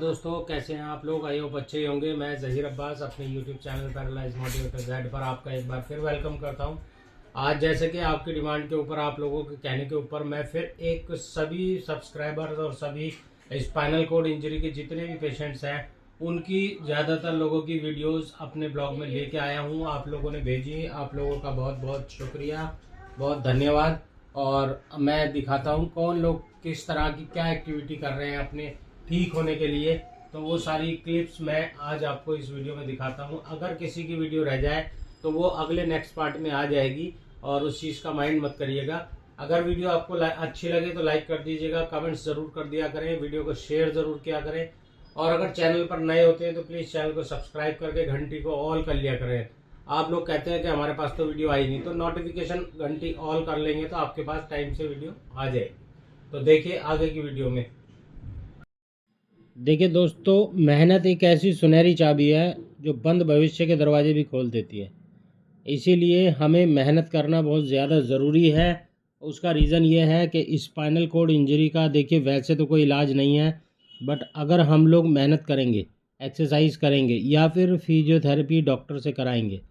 दोस्तों, कैसे हैं आप लोग? आई होप अच्छे ही होंगे। मैं ज़हीर अब्बास अपने YouTube channel paralyse motivator Z पर आपका एक बार फिर वेलकम करता हूं। आज जैसे कि आपकी डिमांड के ऊपर, आप लोगों के कहने के ऊपर, मैं फिर एक सभी सब्सक्राइबर्स और सभी स्पाइनल कोड इंजरी के जितने भी पेशेंट्स हैं उनकी ज़्यादातर लोगों की वीडियोस अपने ब्लॉग में लेके आया हूं। आप लोगों ने भेजी, आप लोगों का बहुत बहुत शुक्रिया, बहुत धन्यवाद। और मैं दिखाता हूं कौन लोग किस तरह की क्या एक्टिविटी कर रहे हैं अपने ठीक होने के लिए। तो वो सारी क्लिप्स मैं आज आपको इस वीडियो में दिखाता हूँ। अगर किसी की वीडियो रह जाए तो वो अगले नेक्स्ट पार्ट में आ जाएगी, और उस चीज़ का माइंड मत करिएगा। अगर वीडियो आपको अच्छी लगे तो लाइक कर दीजिएगा, कमेंट्स ज़रूर कर दिया करें, वीडियो को शेयर ज़रूर किया करें, और अगर चैनल पर नए होते हैं तो प्लीज़ चैनल को सब्सक्राइब करके घंटी को ऑल कर लिया करें। आप लोग कहते हैं कि हमारे पास तो वीडियो आई नहीं, तो नोटिफिकेशन घंटी ऑल कर लेंगे तो आपके पास टाइम से वीडियो आ जाएगी। तो देखिए आगे की वीडियो में। देखिए दोस्तों, मेहनत एक ऐसी सुनहरी चाबी है जो बंद भविष्य के दरवाजे भी खोल देती है। इसीलिए हमें मेहनत करना बहुत ज़्यादा ज़रूरी है। उसका रीज़न ये है कि स्पाइनल कोड इंजरी का, देखिए वैसे तो कोई इलाज नहीं है, बट अगर हम लोग मेहनत करेंगे, एक्सरसाइज करेंगे या फिर फिजियोथेरेपी डॉक्टर से कराएंगे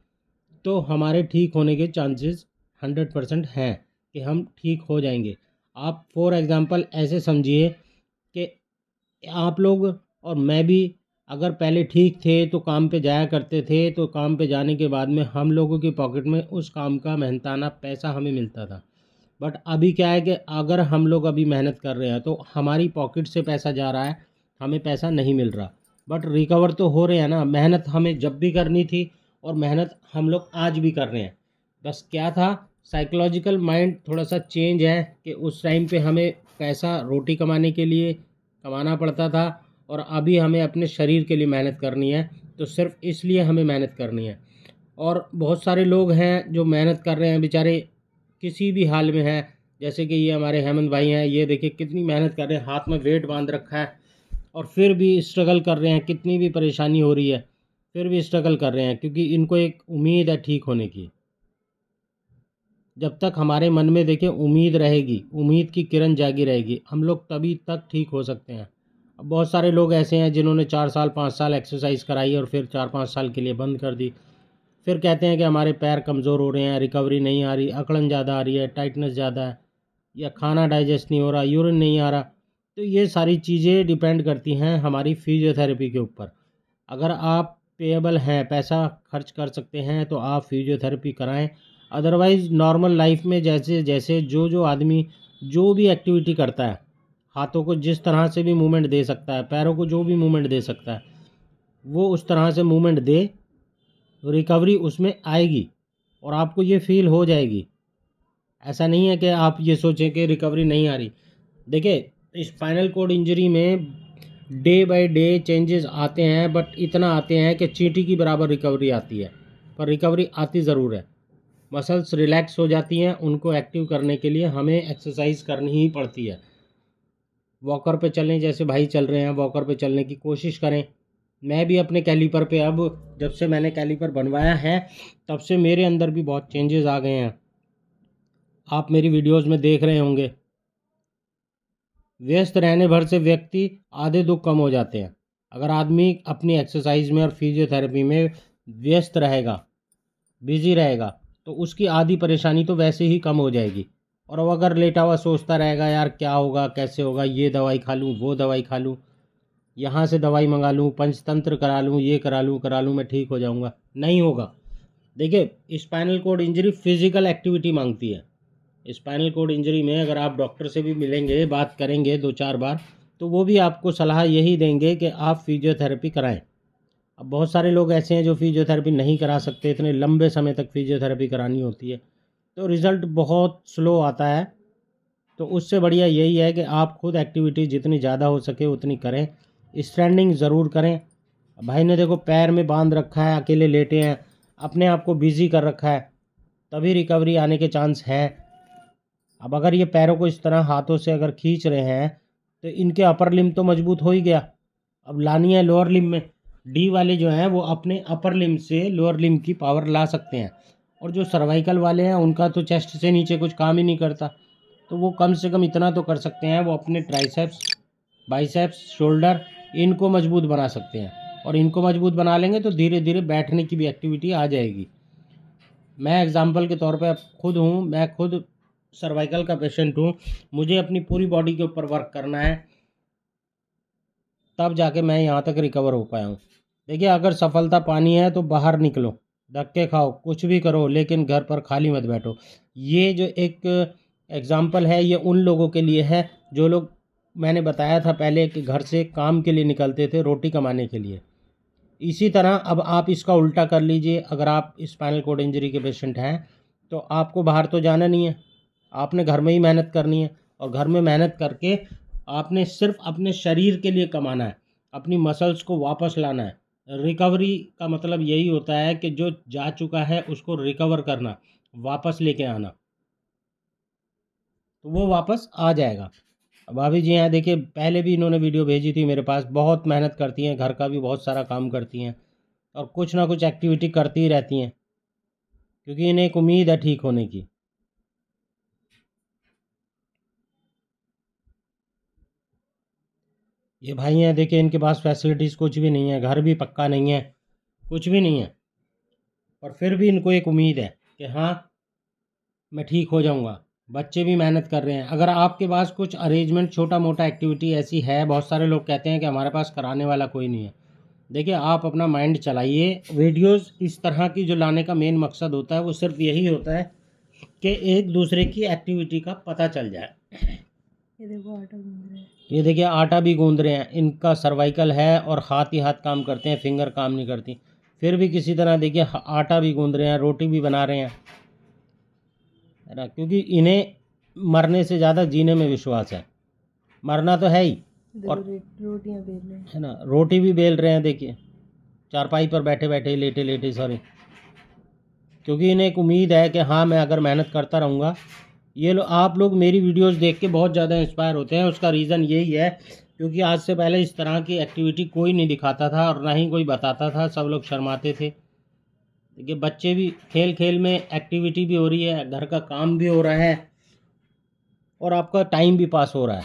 तो हमारे ठीक होने के चांसेस 100% हैं कि हम ठीक हो जाएंगे। आप फॉर एग्ज़ाम्पल ऐसे समझिए कि आप लोग और मैं भी अगर पहले ठीक थे तो काम पे जाया करते थे, तो काम पे जाने के बाद में हम लोगों की पॉकेट में उस काम का मेहनताना पैसा हमें मिलता था। बट अभी क्या है कि अगर हम लोग अभी मेहनत कर रहे हैं तो हमारी पॉकेट से पैसा जा रहा है, हमें पैसा नहीं मिल रहा, बट रिकवर तो हो रहे हैं ना। मेहनत हमें जब भी करनी थी और मेहनत हम लोग आज भी कर रहे हैं। बस क्या था, साइकोलॉजिकल माइंड थोड़ा सा चेंज है कि उस टाइम पे हमें पैसा रोटी कमाने के लिए कमाना पड़ता था, और अभी हमें अपने शरीर के लिए मेहनत करनी है, तो सिर्फ इसलिए हमें मेहनत करनी है। और बहुत सारे लोग हैं जो मेहनत कर रहे हैं, बेचारे किसी भी हाल में हैं। जैसे कि ये हमारे हेमंत भाई हैं, ये देखिए कितनी मेहनत कर रहे हैं, हाथ में वेट बांध रखा है और फिर भी स्ट्रगल कर रहे हैं। कितनी भी परेशानी हो रही है फिर भी स्ट्रगल कर रहे हैं, क्योंकि इनको एक उम्मीद है ठीक होने की। जब तक हमारे मन में देखिए उम्मीद रहेगी, उम्मीद की किरण जागी रहेगी, हम लोग तभी तक ठीक हो सकते हैं। अब बहुत सारे लोग ऐसे हैं जिन्होंने 4 साल 5 साल एक्सरसाइज कराई और फिर 4-5 साल के लिए बंद कर दी। फिर कहते हैं कि हमारे पैर कमज़ोर हो रहे हैं, रिकवरी नहीं आ रही, अकड़न ज़्यादा आ रही है, टाइटनेस ज़्यादा है, या खाना डाइजेस्ट नहीं हो रहा, यूरिन नहीं आ रहा। तो ये सारी चीज़ें डिपेंड करती हैं हमारी फिजियोथेरेपी के ऊपर। अगर आप पेएबल हैं, पैसा खर्च कर सकते हैं, तो आप फिजियोथेरेपी कराएं। अदरवाइज़ नॉर्मल लाइफ में जैसे जैसे जो आदमी जो भी एक्टिविटी करता है, हाथों को जिस तरह से भी मूवमेंट दे सकता है, पैरों को जो भी मूवमेंट दे सकता है, वो उस तरह से मूवमेंट दे, रिकवरी उसमें आएगी और आपको ये फील हो जाएगी। ऐसा नहीं है कि आप ये सोचें कि रिकवरी नहीं आ रही। देखिए स्पाइनल कोड इंजरी में डे बाय डे चेंजेस आते हैं, बट इतना आते हैं कि चींटी की बराबर रिकवरी आती है, पर रिकवरी आती ज़रूर है। मसल्स रिलैक्स हो जाती हैं, उनको एक्टिव करने के लिए हमें एक्सरसाइज करनी ही पड़ती है। वॉकर पे चलें, जैसे भाई चल रहे हैं, वॉकर पे चलने की कोशिश करें। मैं भी अपने कैलीपर पे, अब जब से मैंने कैलीपर बनवाया है तब से मेरे अंदर भी बहुत चेंजेस आ गए हैं। आप मेरी वीडियोस में देख रहे होंगे। व्यस्त रहने भर से व्यक्ति आधे दुख कम हो जाते हैं। अगर आदमी अपनी एक्सरसाइज में और फिजियोथेरेपी में व्यस्त रहेगा, बिजी रहेगा, तो उसकी आधी परेशानी तो वैसे ही कम हो जाएगी। और वो अगर लेटा हुआ सोचता रहेगा, यार क्या होगा, कैसे होगा, ये दवाई खा लूँ, वो दवाई खा लूँ, यहाँ से दवाई मंगा लूँ, पंचतंत्र करा लूँ, ये करा लूँ, मैं ठीक हो जाऊँगा, नहीं होगा। देखिए spinal cord injury physical activity मांगती है। स्पाइनल कोड इंजरी में अगर आप डॉक्टर से भी मिलेंगे, बात करेंगे 2-4 बार, तो वो भी आपको सलाह यही देंगे कि आप फिजियोथेरेपी कराएं। अब बहुत सारे लोग ऐसे हैं जो फिजियोथेरेपी नहीं करा सकते, इतने लंबे समय तक फिजियोथेरेपी करानी होती है, तो रिज़ल्ट बहुत स्लो आता है। तो उससे बढ़िया यही है कि आप खुद एक्टिविटी जितनी ज़्यादा हो सके उतनी करें। स्ट्रेंडिंग ज़रूर करें। भाई ने देखो पैर में बांध रखा है, अकेले लेटे हैं, अपने आप को बिज़ी कर रखा है, तभी रिकवरी आने के चांस हैं। अब अगर ये पैरों को इस तरह हाथों से अगर खींच रहे हैं तो इनके अपर लिम्ब तो मजबूत हो ही गया। अब लानी है लोअर लिम्ब में। डी वाले जो हैं वो अपने अपर लिम्ब से लोअर लिम्ब की पावर ला सकते हैं, और जो सर्वाइकल वाले हैं उनका तो चेस्ट से नीचे कुछ काम ही नहीं करता, तो वो कम से कम इतना तो कर सकते हैं, वो अपने ट्राइसेप्स, बाइसेप्स, शोल्डर इनको मजबूत बना सकते हैं, और इनको मजबूत बना लेंगे तो धीरे धीरे बैठने की भी एक्टिविटी आ जाएगी। मैं एग्जांपल के तौर पे खुद हूँ, मैं खुद सर्वाइकल का पेशेंट हूँ। मुझे अपनी पूरी बॉडी के ऊपर वर्क करना है, तब जाके मैं यहाँ तक रिकवर हो पाया हूँ। देखिए, अगर सफलता पानी है तो बाहर निकलो, धक्के खाओ, कुछ भी करो, लेकिन घर पर खाली मत बैठो। ये जो एक एग्जाम्पल है, ये उन लोगों के लिए है जो लोग, मैंने बताया था पहले, कि घर से काम के लिए निकलते थे, रोटी कमाने के लिए। इसी तरह अब आप इसका उल्टा कर लीजिए। अगर आप स्पाइनल कॉर्ड इंजरी के पेशेंट हैं तो आपको बाहर तो जाना नहीं है, आपने घर में ही मेहनत करनी है, और घर में मेहनत करके आपने सिर्फ अपने शरीर के लिए कमाना है, अपनी मसल्स को वापस लाना है। रिकवरी का मतलब यही होता है कि जो जा चुका है उसको रिकवर करना, वापस लेके आना, तो वो वापस आ जाएगा। भाभी जी हैं, देखिए पहले भी इन्होंने वीडियो भेजी थी मेरे पास, बहुत मेहनत करती हैं, घर का भी बहुत सारा काम करती हैं, और कुछ ना कुछ एक्टिविटी करती ही रहती हैं, क्योंकि इन्हें एक उम्मीद है ठीक होने की। ये भाई हैं, देखिए इनके पास फैसिलिटीज़ कुछ भी नहीं है, घर भी पक्का नहीं है, कुछ भी नहीं है, और फिर भी इनको एक उम्मीद है कि हाँ मैं ठीक हो जाऊंगा। बच्चे भी मेहनत कर रहे हैं। अगर आपके पास कुछ अरेंजमेंट, छोटा मोटा एक्टिविटी ऐसी है, बहुत सारे लोग कहते हैं कि हमारे पास कराने वाला कोई नहीं है। देखिए, आप अपना माइंड चलाइए। वीडियोस इस तरह की जो लाने का मेन मकसद होता है वो सिर्फ यही होता है कि एक दूसरे की एक्टिविटी का पता चल जाए। ये देखो आटा गूंद रहे हैं। ये देखिए आटा भी गूंद रहे हैं, इनका सर्वाइकल है और हाथ ही हाथ काम करते हैं, फिंगर काम नहीं करती, फिर भी किसी तरह देखिए आटा भी गूंद रहे हैं, रोटी भी बना रहे हैं, है ना, क्योंकि इन्हें मरने से ज़्यादा जीने में विश्वास है। मरना तो है ही, देखो और रोटियां बेल रहे हैं। है ना, रोटी भी बेल रहे हैं, देखिए चारपाई पर बैठे बैठे, लेटे लेटे, सॉरी, क्योंकि इन्हें एक उम्मीद है कि हाँ मैं अगर मेहनत करता रहूँगा। ये आप लोग मेरी वीडियोस देख के बहुत ज़्यादा इंस्पायर होते हैं, उसका रीज़न यही है क्योंकि आज से पहले इस तरह की एक्टिविटी कोई नहीं दिखाता था और ना ही कोई बताता था, सब लोग शर्माते थे। देखिए, बच्चे भी खेल खेल में एक्टिविटी भी हो रही है, घर का काम भी हो रहा है, और आपका टाइम भी पास हो रहा है।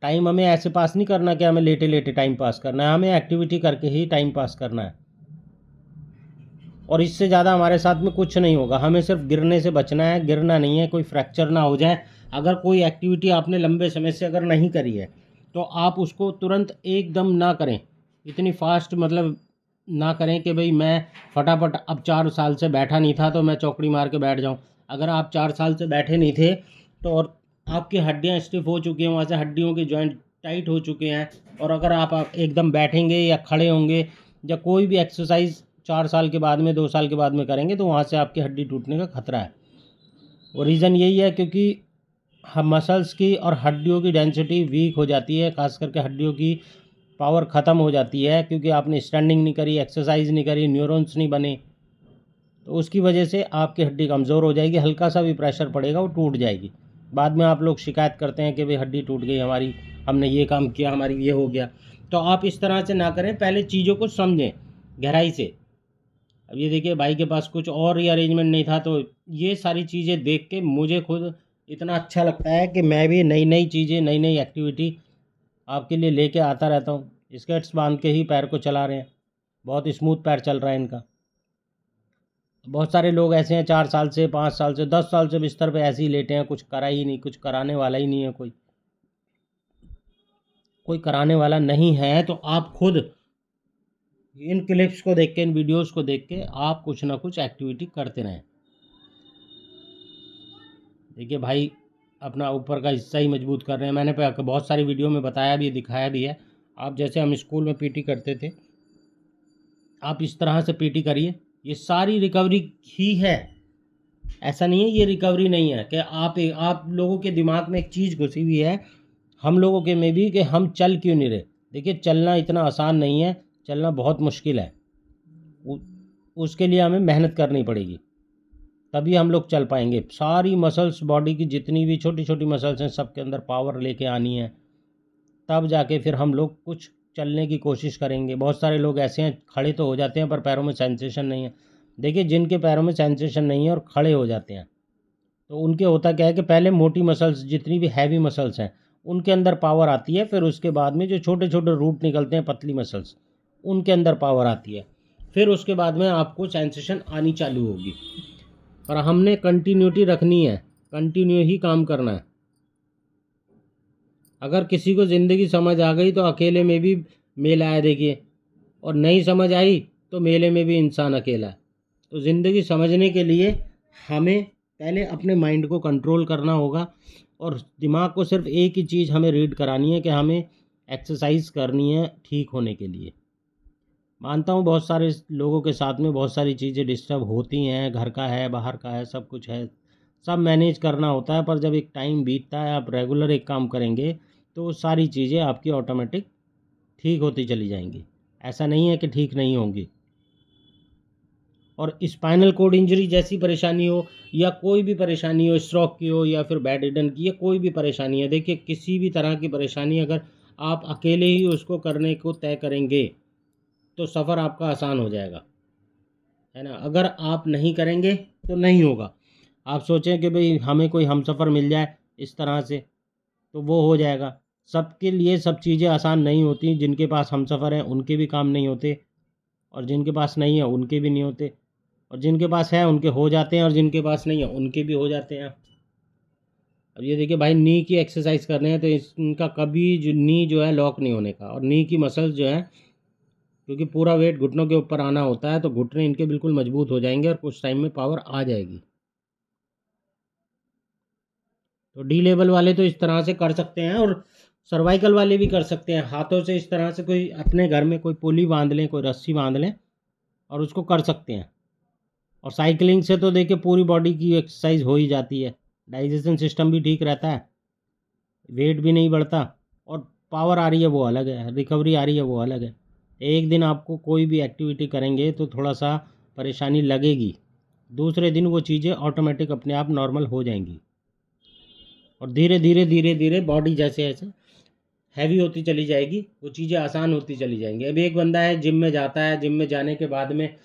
टाइम हमें ऐसे पास नहीं करना कि हमें लेटे लेटे टाइम पास करना है, हमें एक्टिविटी करके ही टाइम पास करना है, और इससे ज़्यादा हमारे साथ में कुछ नहीं होगा। हमें सिर्फ गिरने से बचना है, गिरना नहीं है, कोई फ्रैक्चर ना हो जाए। अगर कोई एक्टिविटी आपने लंबे समय से अगर नहीं करी है तो आप उसको तुरंत एकदम ना करें, इतनी फास्ट मतलब ना करें कि भाई मैं फटाफट अब 4 साल से बैठा नहीं था तो मैं चौकड़ी मार के बैठ जाऊं। अगर आप 4 साल से बैठे नहीं थे तो और आपकी हड्डियां स्टिफ हो चुकी हैं, वहाँ से हड्डियों के जॉइंट टाइट हो चुके हैं, और अगर आप एकदम बैठेंगे या खड़े होंगे या कोई भी एक्सरसाइज 4 साल के बाद में, 2 साल के बाद में करेंगे तो वहाँ से आपकी हड्डी टूटने का खतरा है। और रीज़न यही है क्योंकि हम मसल्स की और हड्डियों की डेंसिटी वीक हो जाती है, खास करके हड्डियों की पावर ख़त्म हो जाती है, क्योंकि आपने स्टैंडिंग नहीं करी, एक्सरसाइज नहीं करी, न्यूरॉन्स नहीं बने, तो उसकी वजह से आपकी हड्डी कमज़ोर हो जाएगी, हल्का सा भी प्रेशर पड़ेगा वो टूट जाएगी। बाद में आप लोग शिकायत करते हैं कि भाई हड्डी टूट गई हमारी, हमने ये काम किया, हमारी ये हो गया। तो आप इस तरह से ना करें, पहले चीज़ों को समझें गहराई से। अब ये देखिए, भाई के पास कुछ और ही अरेंजमेंट नहीं था, तो ये सारी चीज़ें देख के मुझे खुद इतना अच्छा लगता है कि मैं भी नई नई चीज़ें, नई नई एक्टिविटी आपके लिए लेके आता रहता हूँ। स्केट्स बांध के ही पैर को चला रहे हैं, बहुत स्मूथ पैर चल रहा है इनका। बहुत सारे लोग ऐसे हैं 4 साल से, 5 साल से, 10 साल से बिस्तर पे ऐसे ही लेटे हैं, कुछ करा ही नहीं, कुछ कराने वाला ही नहीं है, कोई कराने वाला नहीं है। तो आप खुद इन क्लिप्स को देख के, इन वीडियोस को देख के आप कुछ ना कुछ एक्टिविटी करते रहें। देखिए भाई अपना ऊपर का हिस्सा ही मजबूत कर रहे हैं। मैंने बहुत सारी वीडियो में बताया भी है, दिखाया भी है। आप जैसे हम स्कूल में पीटी करते थे, आप इस तरह से पीटी करिए, ये सारी रिकवरी ही है। ऐसा नहीं है ये रिकवरी नहीं है कि आप लोगों के दिमाग में एक चीज़ घुसी हुई है, हम लोगों के में भी, कि हम चल क्यों नहीं रहे। देखिए, चलना इतना आसान नहीं है, चलना बहुत मुश्किल है। उसके लिए हमें मेहनत करनी पड़ेगी, तभी हम लोग चल पाएंगे। सारी मसल्स, बॉडी की जितनी भी छोटी छोटी मसल्स हैं, सबके अंदर पावर लेके आनी है, तब जाके फिर हम लोग कुछ चलने की कोशिश करेंगे। बहुत सारे लोग ऐसे हैं खड़े तो हो जाते हैं पर पैरों में सेंसेशन नहीं है। देखिए, जिनके पैरों में सेंसेशन नहीं है और खड़े हो जाते हैं, तो उनके होता क्या है कि पहले मोटी मसल्स, जितनी भी हैवी मसल्स हैं, उनके अंदर पावर आती है। फिर उसके बाद में जो छोटे छोटे रूट निकलते हैं पतली मसल्स, उनके अंदर पावर आती है। फिर उसके बाद में आपको सेंसेशन आनी चालू होगी। पर हमने कंटिन्यूटी रखनी है, कंटिन्यू ही काम करना है। अगर किसी को ज़िंदगी समझ आ गई तो अकेले में भी मेला है देखिए, और नहीं समझ आई तो मेले में भी इंसान अकेला है। तो ज़िंदगी समझने के लिए हमें पहले अपने माइंड को कंट्रोल करना होगा, और दिमाग को सिर्फ एक ही चीज़ हमें रीड करानी है कि हमें एक्सरसाइज करनी है ठीक होने के लिए। मानता हूँ बहुत सारे लोगों के साथ में बहुत सारी चीज़ें डिस्टर्ब होती हैं, घर का है, बाहर का है, सब कुछ है, सब मैनेज करना होता है। पर जब एक टाइम बीतता है, आप रेगुलर एक काम करेंगे तो वो सारी चीज़ें आपकी ऑटोमेटिक ठीक होती चली जाएंगी। ऐसा नहीं है कि ठीक नहीं होंगी। और स्पाइनल कोड इंजरी जैसी परेशानी हो या कोई भी परेशानी हो, स्ट्रोक की हो या फिर बेड रिडन की, या कोई भी परेशानी है, देखिए किसी भी तरह की परेशानी अगर आप अकेले ही उसको करने को तय करेंगे तो सफ़र आपका आसान हो जाएगा, है ना। अगर आप नहीं करेंगे तो नहीं होगा। आप सोचें कि भाई हमें कोई हमसफ़र मिल जाए इस तरह से तो वो हो जाएगा। सबके लिए सब चीज़ें आसान नहीं होती। जिनके पास हमसफ़र हैं उनके भी काम नहीं होते, और जिनके पास नहीं है उनके भी नहीं होते, और जिनके पास है उनके हो जाते हैं, और जिनके पास नहीं है उनके भी हो जाते हैं। अब ये देखिए भाई, नी की एक्सरसाइज कर रहे हैं तो इनका कभी जो नी जो है लॉक नहीं होने का, और नी की मसल्स जो है, क्योंकि पूरा वेट घुटनों के ऊपर आना होता है, तो घुटने इनके बिल्कुल मजबूत हो जाएंगे और कुछ टाइम में पावर आ जाएगी। तो डी लेवल वाले तो इस तरह से कर सकते हैं, और सर्वाइकल वाले भी कर सकते हैं। हाथों से इस तरह से कोई अपने घर में कोई पुली बांध लें, कोई रस्सी बांध लें और उसको कर सकते हैं। और साइकिलिंग से तो देखिए पूरी बॉडी की एक्सरसाइज हो ही जाती है, डाइजेशन सिस्टम भी ठीक रहता है, वेट भी नहीं बढ़ता, और पावर आ रही है वो अलग है, रिकवरी आ रही है वो अलग है। एक दिन आपको कोई भी एक्टिविटी करेंगे तो थोड़ा सा परेशानी लगेगी, दूसरे दिन वो चीज़ें ऑटोमेटिक अपने आप नॉर्मल हो जाएंगी, और धीरे धीरे धीरे धीरे बॉडी जैसे जैसे हैवी होती चली जाएगी वो चीज़ें आसान होती चली जाएंगी। अब एक बंदा है जिम में जाता है, जिम में जाने के बाद में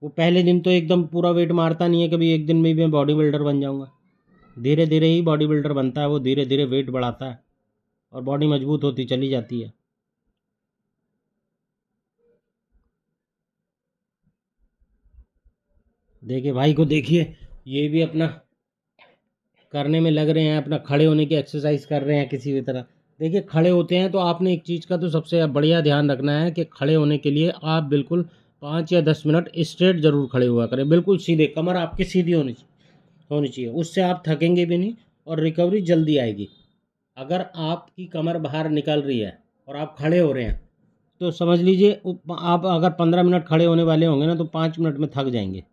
वो पहले दिन तो एकदम पूरा वेट मारता नहीं है कभी एक दिन में भी मैं बॉडी बिल्डर बन जाऊंगा। धीरे धीरे ही बॉडी बिल्डर बनता है, वो धीरे धीरे वेट बढ़ाता है और बॉडी मजबूत होती चली जाती है। देखिए भाई को देखिए, ये भी अपना करने में लग रहे हैं, अपना खड़े होने की एक्सरसाइज कर रहे हैं किसी भी तरह। देखिए खड़े होते हैं तो आपने एक चीज़ का तो सबसे बढ़िया ध्यान रखना है कि खड़े होने के लिए आप बिल्कुल 5 या 10 मिनट स्ट्रेट ज़रूर खड़े हुआ करें, बिल्कुल सीधे, कमर आपकी सीधी होनी चाहिए। उससे आप थकेंगे भी नहीं और रिकवरी जल्दी आएगी। अगर आपकी कमर बाहर निकल रही है और आप खड़े हो रहे हैं तो समझ लीजिए आप अगर 15 मिनट खड़े होने वाले होंगे ना तो 5 मिनट में थक जाएंगे,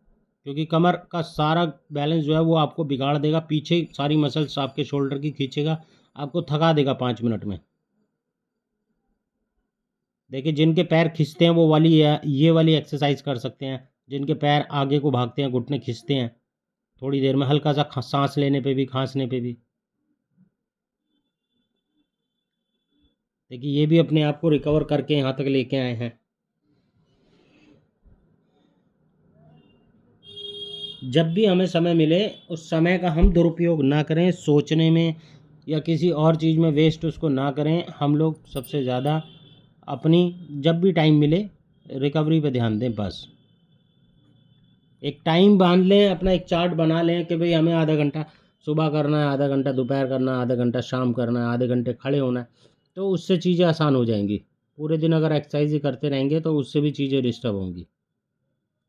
क्योंकि कमर का सारा बैलेंस जो है वो आपको बिगाड़ देगा, पीछे सारी मसल्स आपके शोल्डर की खींचेगा, आपको थका देगा 5 मिनट में। देखिए जिनके पैर खींचते हैं वो वाली ये वाली एक्सरसाइज कर सकते हैं। जिनके पैर आगे को भागते हैं, घुटने खींचते हैं, थोड़ी देर में हल्का सा सांस लेने पे भी, खांसने पे भी, देखिए ये भी अपने आप को रिकवर करके यहाँ तक लेके आए हैं। जब भी हमें समय मिले उस समय का हम दुरुपयोग ना करें, सोचने में या किसी और चीज़ में वेस्ट उसको ना करें। हम लोग सबसे ज़्यादा अपनी जब भी टाइम मिले रिकवरी पे ध्यान दें बस। एक टाइम बांध लें, अपना एक चार्ट बना लें कि भाई हमें आधा घंटा सुबह करना है, आधा घंटा दोपहर करना है, आधा घंटा शाम करना है, आधे घंटे खड़े होना है, तो उससे चीज़ें आसान हो जाएंगी। पूरे दिन अगर एक्सरसाइज ही करते रहेंगे तो उससे भी चीज़ें डिस्टर्ब होंगी।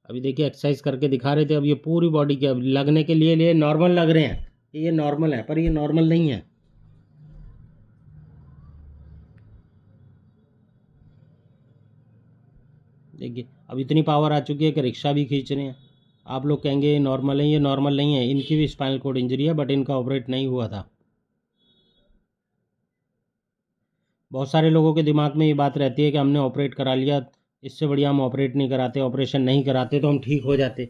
अभी देखिए एक्सरसाइज करके दिखा रहे थे, अब ये पूरी बॉडी के अब लगने के लिए नॉर्मल लग रहे हैं कि ये नॉर्मल है, पर ये नॉर्मल नहीं है। देखिए अब इतनी पावर आ चुकी है कि रिक्शा भी खींच रहे हैं। आप लोग कहेंगे ये नॉर्मल है, ये नॉर्मल नहीं है, इनकी भी स्पाइनल कोड इंजरी है बट इनका ऑपरेट नहीं हुआ था। बहुत सारे लोगों के दिमाग में ये बात रहती है कि हमने ऑपरेट करा लिया, इससे बढ़िया हम ऑपरेट नहीं कराते, ऑपरेशन नहीं कराते तो हम ठीक हो जाते।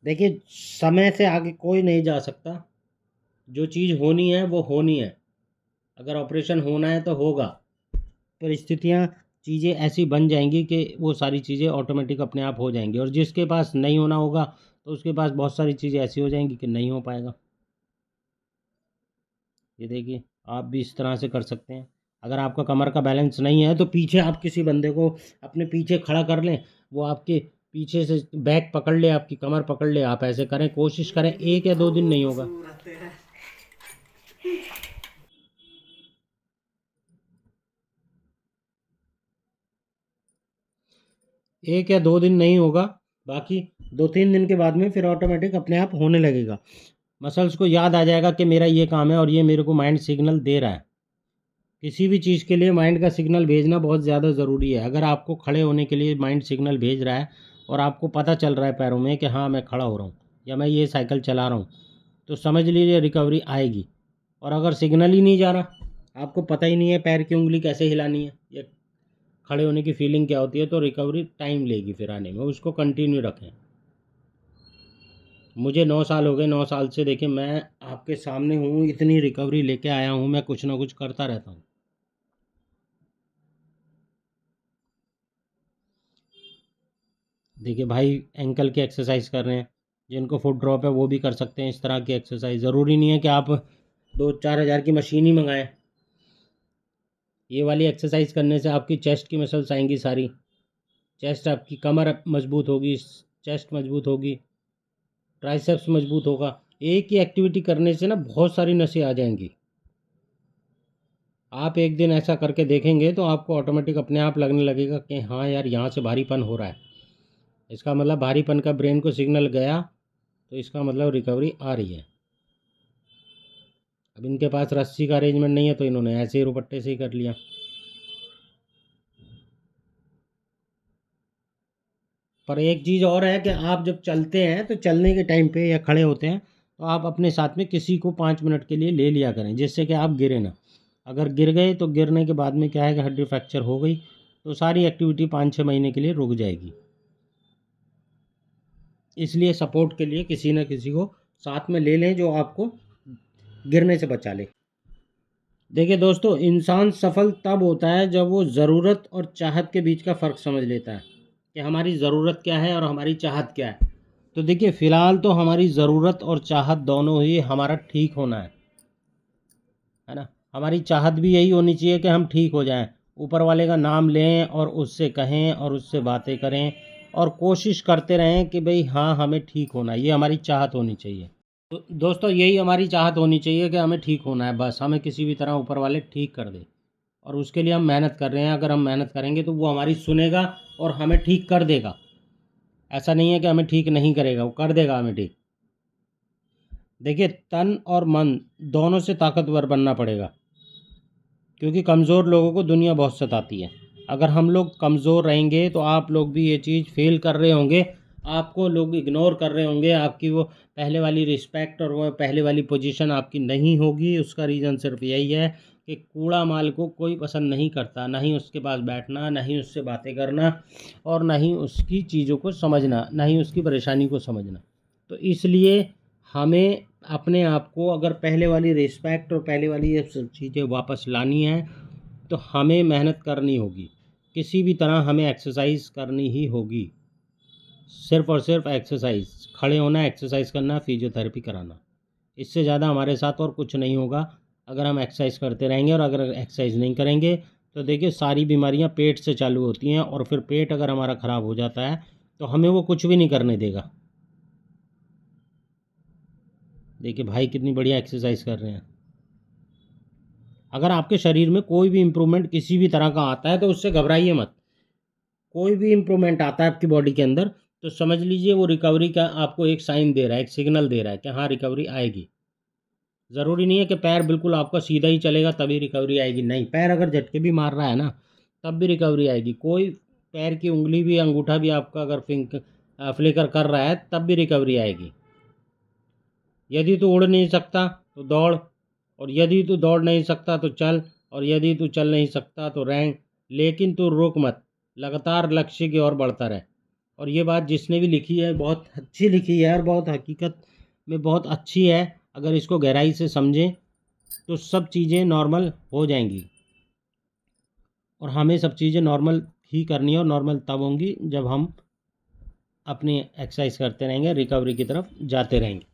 देखिए समय से आगे कोई नहीं जा सकता, जो चीज़ होनी है वो होनी है। अगर ऑपरेशन होना है तो होगा, परिस्थितियाँ चीज़ें ऐसी बन जाएंगी कि वो सारी चीज़ें ऑटोमेटिक अपने आप हो जाएंगी, और जिसके पास नहीं होना होगा तो उसके पास बहुत सारी चीज़ें ऐसी हो जाएंगी कि नहीं हो पाएगा। ये देखिए आप भी इस तरह से कर सकते हैं। अगर आपका कमर का बैलेंस नहीं है तो पीछे आप किसी बंदे को अपने पीछे खड़ा कर लें, वो आपके पीछे से बैक पकड़ ले, आपकी कमर पकड़ ले, आप ऐसे करें, कोशिश करें, 1 या 2 दिन नहीं होगा। 1 या 2 दिन नहीं होगा, बाकी 2-3 दिन के बाद में फिर ऑटोमेटिक अपने आप होने लगेगा। मसल्स को याद आ जाएगा कि मेरा ये काम है और ये मेरे को माइंड सिग्नल दे रहा है। किसी भी चीज़ के लिए माइंड का सिग्नल भेजना बहुत ज़्यादा ज़रूरी है। अगर आपको खड़े होने के लिए माइंड सिग्नल भेज रहा है और आपको पता चल रहा है पैरों में कि हाँ मैं खड़ा हो रहा हूँ या मैं ये साइकिल चला रहा हूँ, तो समझ लीजिए रिकवरी आएगी। और अगर सिग्नल ही नहीं जा रहा, आपको पता ही नहीं है पैर की उंगली कैसे हिलानी है या खड़े होने की फीलिंग क्या होती है, तो रिकवरी टाइम लेगी फिर आने में। उसको कंटिन्यू रखें। मुझे 9 साल हो गए, 9 साल से देखिए मैं आपके सामने हूँ, इतनी रिकवरी लेके आया हूँ, मैं कुछ ना कुछ करता रहता हूँ। देखिए भाई एंकल की एक्सरसाइज कर रहे हैं, जिनको फुट ड्रॉप है वो भी कर सकते हैं इस तरह की एक्सरसाइज। ज़रूरी नहीं है कि आप 2-4 हज़ार की मशीन ही मंगाएं। ये वाली एक्सरसाइज करने से आपकी चेस्ट की मसल्स आएंगी सारी, चेस्ट आपकी कमर मजबूत होगी, चेस्ट मजबूत होगी, ट्राइसेप्स मजबूत होगा। एक ही एक्टिविटी करने से ना बहुत सारी नसें आ जाएंगी। आप एक दिन ऐसा करके देखेंगे तो आपको ऑटोमेटिक अपने आप लगने लगेगा कि हाँ यार यहाँ से भारीपन हो रहा है। इसका मतलब भारीपन का ब्रेन को सिग्नल गया, तो इसका मतलब रिकवरी आ रही है। अब इनके पास रस्सी का अरेंजमेंट नहीं है तो इन्होंने ऐसे ही रुपट्टे से ही कर लिया। पर एक चीज़ और है कि आप जब चलते हैं तो चलने के टाइम पे या खड़े होते हैं तो आप अपने साथ में किसी को 5 मिनट के लिए ले लिया करें, जिससे कि आप गिरे ना। अगर गिर गए तो गिरने के बाद में क्या है कि हड्डी फ्रैक्चर हो गई तो सारी एक्टिविटी 5-6 महीने के लिए रुक जाएगी। इसलिए सपोर्ट के लिए किसी न किसी को साथ में ले लें जो आपको गिरने से बचा ले। देखिए दोस्तों, इंसान सफल तब होता है जब वो ज़रूरत और चाहत के बीच का फ़र्क समझ लेता है कि हमारी ज़रूरत क्या है और हमारी चाहत क्या है। तो देखिए फ़िलहाल तो हमारी ज़रूरत और चाहत दोनों ही हमारा ठीक होना है ना। हमारी चाहत भी यही होनी चाहिए कि हम ठीक हो जाएं, ऊपर वाले का नाम लें और उससे कहें और उससे बातें करें और कोशिश करते रहें कि भाई हाँ हमें ठीक होना है, ये हमारी चाहत होनी चाहिए। तो दोस्तों यही हमारी चाहत होनी चाहिए कि हमें ठीक होना है, बस हमें किसी भी तरह ऊपर वाले ठीक कर दे और उसके लिए हम मेहनत कर रहे हैं। अगर हम मेहनत करेंगे तो वो हमारी सुनेगा और हमें ठीक कर देगा। ऐसा नहीं है कि हमें ठीक नहीं करेगा, वो कर देगा हमें ठीक। देखिए तन और मन दोनों से ताकतवर बनना पड़ेगा, क्योंकि कमज़ोर लोगों को दुनिया बहुत सताती है। अगर हम लोग कमज़ोर रहेंगे तो आप लोग भी ये चीज़ फेल कर रहे होंगे, आपको लोग इग्नोर कर रहे होंगे, आपकी वो पहले वाली रिस्पेक्ट और वो पहले वाली पोजीशन आपकी नहीं होगी। उसका रीज़न सिर्फ यही है कि कूड़ा माल को कोई पसंद नहीं करता, ना ही उसके पास बैठना, ना ही उससे बातें करना और ना ही उसकी चीज़ों को समझना, ना ही उसकी परेशानी को समझना। तो इसलिए हमें अपने आप को अगर पहले वाली रिस्पेक्ट और पहले वाली ये सब चीज़ें वापस लानी है तो हमें मेहनत करनी होगी। किसी भी तरह हमें एक्सरसाइज करनी ही होगी, सिर्फ़ और सिर्फ एक्सरसाइज, खड़े होना, एक्सरसाइज करना, फिजियोथेरेपी कराना, इससे ज़्यादा हमारे साथ और कुछ नहीं होगा। अगर हम एक्सरसाइज करते रहेंगे और अगर एक्सरसाइज नहीं करेंगे तो देखिए सारी बीमारियां पेट से चालू होती हैं और फिर पेट अगर हमारा ख़राब हो जाता है तो हमें वो कुछ भी नहीं करने देगा। देखिए भाई कितनी बढ़िया एक्सरसाइज कर रहे हैं। अगर आपके शरीर में कोई भी इम्प्रूवमेंट किसी भी तरह का आता है तो उससे घबराइए मत। कोई भी इम्प्रूवमेंट आता है आपकी बॉडी के अंदर तो समझ लीजिए वो रिकवरी का आपको एक साइन दे रहा है, एक सिग्नल दे रहा है कि हाँ रिकवरी आएगी। ज़रूरी नहीं है कि पैर बिल्कुल आपका सीधा ही चलेगा तभी रिकवरी आएगी, नहीं, पैर अगर झटके भी मार रहा है ना तब भी रिकवरी आएगी। कोई पैर की उंगली भी, अंगूठा भी आपका अगर फ्लिकर कर रहा है तब भी रिकवरी आएगी। यदि तू उड़ नहीं सकता तो दौड़, और यदि तू दौड़ नहीं सकता तो चल, और यदि तू चल नहीं सकता तो रेंग, लेकिन तू रुक मत, लगातार लक्ष्य की ओर बढ़ता रहे। और ये बात जिसने भी लिखी है बहुत अच्छी लिखी है और बहुत हकीकत में बहुत अच्छी है। अगर इसको गहराई से समझें तो सब चीज़ें नॉर्मल हो जाएंगी और हमें सब चीज़ें नॉर्मल ही करनी है और नॉर्मल तब होंगी जब हम अपनी एक्सरसाइज करते रहेंगे, रिकवरी की तरफ जाते रहेंगे।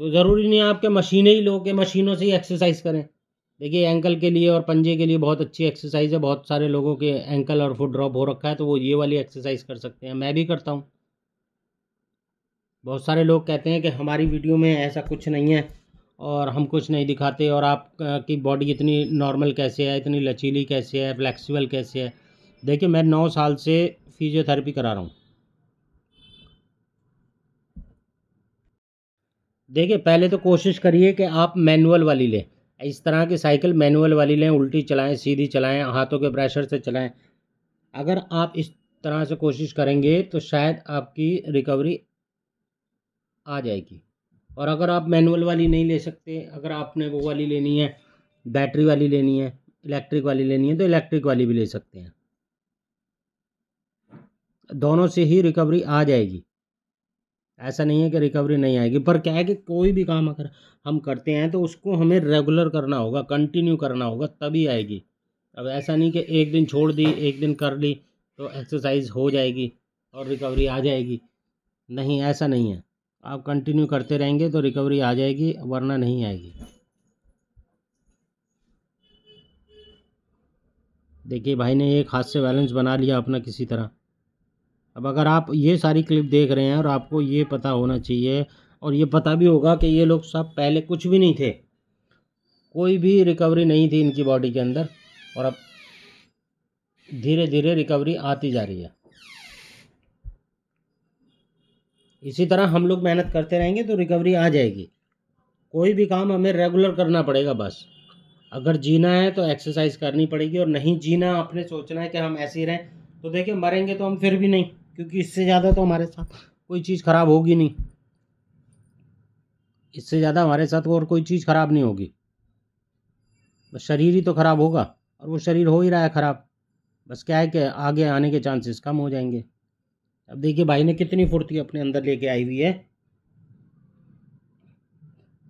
तो ज़रूरी नहीं है आपके मशीनें ही लो कि मशीनों से ही एक्सरसाइज करें। देखिए एंकल के लिए और पंजे के लिए बहुत अच्छी एक्सरसाइज है। बहुत सारे लोगों के एंकल और फुट ड्रॉप हो रखा है, तो वो ये वाली एक्सरसाइज कर सकते हैं। मैं भी करता हूँ। बहुत सारे लोग कहते हैं कि हमारी वीडियो में ऐसा कुछ नहीं है और हम कुछ नहीं दिखाते, और आप की बॉडी इतनी नॉर्मल कैसे है, इतनी लचीली कैसे है, फ्लेक्सिबल कैसे है। देखिए मैं 9 साल से फिजियोथेरेपी करा रहा हूँ। देखिए पहले तो कोशिश करिए कि आप मैनुअल वाली लें। इस तरह की साइकिल मैनुअल वाली लें, उल्टी चलाएं, सीधी चलाएं, हाथों के प्रेशर से चलाएं। अगर आप इस तरह से कोशिश करेंगे तो शायद आपकी रिकवरी आ जाएगी। और अगर आप मैनुअल वाली नहीं ले सकते, अगर आपने वो वाली लेनी है, बैटरी वाली लेनी है, इलेक्ट्रिक वाली लेनी है, तो इलेक्ट्रिक वाली भी ले सकते हैं। दोनों से ही रिकवरी आ जाएगी। ऐसा नहीं है कि रिकवरी नहीं आएगी, पर क्या है कि कोई भी काम अगर हम करते हैं तो उसको हमें रेगुलर करना होगा, कंटिन्यू करना होगा, तभी आएगी। अब ऐसा नहीं कि एक दिन छोड़ दी, एक दिन कर ली तो एक्सरसाइज हो जाएगी और रिकवरी आ जाएगी। नहीं, ऐसा नहीं है। आप कंटिन्यू करते रहेंगे तो रिकवरी आ जाएगी, वरना नहीं आएगी। देखिए भाई ने एक हाथ से बैलेंस बना लिया अपना किसी तरह। अब अगर आप ये सारी क्लिप देख रहे हैं और आपको ये पता होना चाहिए और ये पता भी होगा कि ये लोग सब पहले कुछ भी नहीं थे, कोई भी रिकवरी नहीं थी इनकी बॉडी के अंदर, और अब धीरे धीरे रिकवरी आती जा रही है। इसी तरह हम लोग मेहनत करते रहेंगे तो रिकवरी आ जाएगी। कोई भी काम हमें रेगुलर करना पड़ेगा बस। अगर जीना है तो एक्सरसाइज करनी पड़ेगी, और नहीं जीना, आपने सोचना है कि हम ऐसे ही रहें, तो देखिए मरेंगे तो हम फिर भी नहीं, क्योंकि इससे ज़्यादा तो हमारे साथ कोई चीज़ ख़राब होगी नहीं। इससे ज़्यादा हमारे साथ और कोई चीज़ ख़राब नहीं होगी। बस शरीर ही तो ख़राब होगा, और वो शरीर हो ही रहा है ख़राब। बस क्या है कि आगे आने के चांसेस कम हो जाएंगे। अब देखिए भाई ने कितनी फुर्ती अपने अंदर लेके आई हुई है।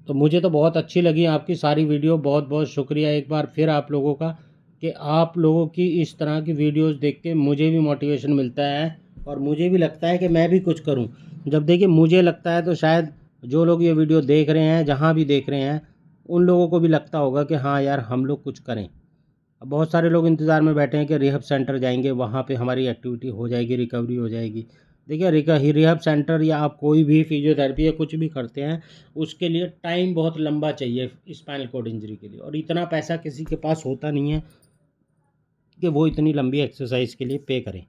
तो मुझे तो बहुत अच्छी लगी आपकी सारी वीडियो। बहुत बहुत शुक्रिया एक बार फिर आप लोगों का, कि आप लोगों की इस तरह की वीडियोस देख के मुझे भी मोटिवेशन मिलता है, और मुझे भी लगता है कि मैं भी कुछ करूं। जब देखिए मुझे लगता है तो शायद जो लोग ये वीडियो देख रहे हैं, जहां भी देख रहे हैं, उन लोगों को भी लगता होगा कि हाँ यार हम लोग कुछ करें। अब बहुत सारे लोग इंतज़ार में बैठे हैं कि रिहब सेंटर जाएंगे, वहाँ पे हमारी एक्टिविटी हो जाएगी, रिकवरी हो जाएगी। देखिए रिहब सेंटर या आप कोई भी फिजियोथेरेपी या कुछ भी करते हैं, उसके लिए टाइम बहुत लंबा चाहिए स्पाइनल कॉर्ड इंजरी के लिए, और इतना पैसा किसी के पास होता नहीं है कि वो इतनी लंबी एक्सरसाइज के लिए पे करें।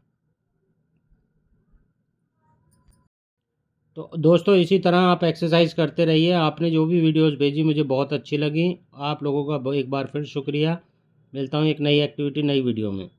तो दोस्तों इसी तरह आप एक्सरसाइज करते रहिए। आपने जो भी वीडियोस भेजी मुझे बहुत अच्छी लगी। आप लोगों का एक बार फिर शुक्रिया। मिलता हूँ एक नई एक्टिविटी, नई वीडियो में।